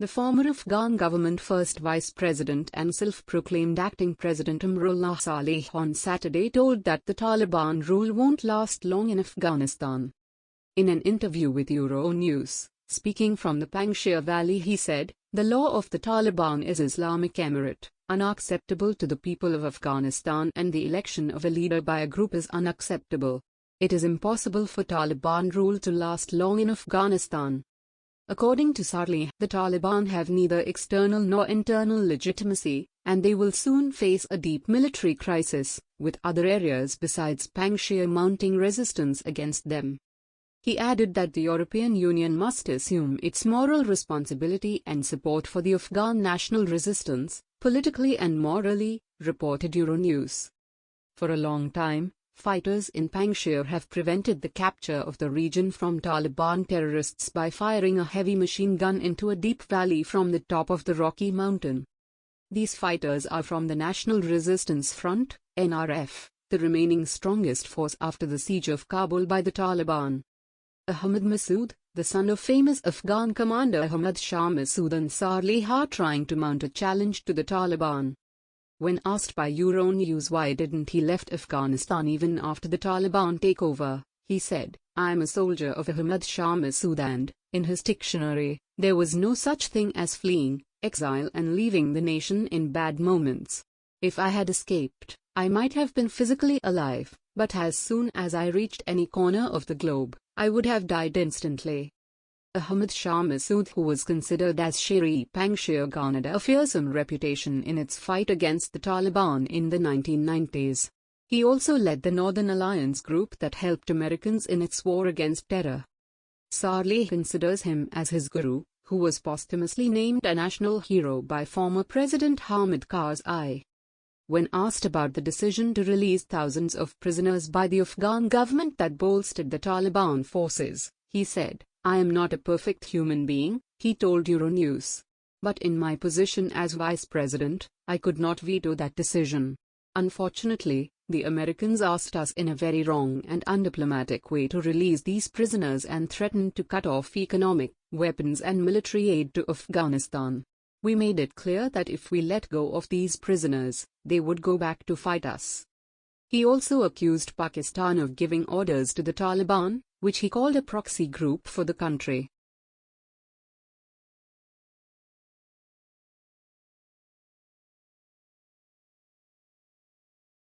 The former Afghan government first vice president and self-proclaimed acting president Amrullah Saleh on Saturday told that the Taliban rule won't last long in Afghanistan. In an interview with Euronews, speaking from the Panjshir Valley, he said, "The law of the Taliban is Islamic Emirate, unacceptable to the people of Afghanistan, and the election of a leader by a group is unacceptable. It is impossible for Taliban rule to last long in Afghanistan." According to Saleh, the Taliban have neither external nor internal legitimacy, and they will soon face a deep military crisis, with other areas besides Panjshir mounting resistance against them. He added that the European Union must assume its moral responsibility and support for the Afghan National Resistance, politically and morally, reported Euronews. For a long time, fighters in Panjshir have prevented the capture of the region from Taliban terrorists by firing a heavy machine gun into a deep valley from the top of the Rocky Mountain. These fighters are from the National Resistance Front, NRF, the remaining strongest force after the siege of Kabul by the Taliban. Ahmad Massoud, the son of famous Afghan commander Ahmad Shah Massoud, and Saleh are trying to mount a challenge to the Taliban. When asked by Euronews why didn't he left Afghanistan even after the Taliban takeover, he said, "I'm a soldier of Ahmad Shah Massoud, and, in his dictionary, there was no such thing as fleeing, exile and leaving the nation in bad moments. If I had escaped, I might have been physically alive, but as soon as I reached any corner of the globe, I would have died instantly." Ahmad Shah Massoud, who was considered as Sher-e-Panjshir, garnered a fearsome reputation in its fight against the Taliban in the 1990s. He also led the Northern Alliance group that helped Americans in its war against terror. Saleh considers him as his guru, who was posthumously named a national hero by former President Ahmad Karzai. When asked about the decision to release thousands of prisoners by the Afghan government that bolstered the Taliban forces, he said, "I am not a perfect human being," he told Euronews. "But in my position as vice president, I could not veto that decision. Unfortunately, the Americans asked us in a very wrong and undiplomatic way to release these prisoners and threatened to cut off economic, weapons and military aid to Afghanistan. We made it clear that if we let go of these prisoners, they would go back to fight us." He also accused Pakistan of giving orders to the Taliban, which he called a proxy group for the country.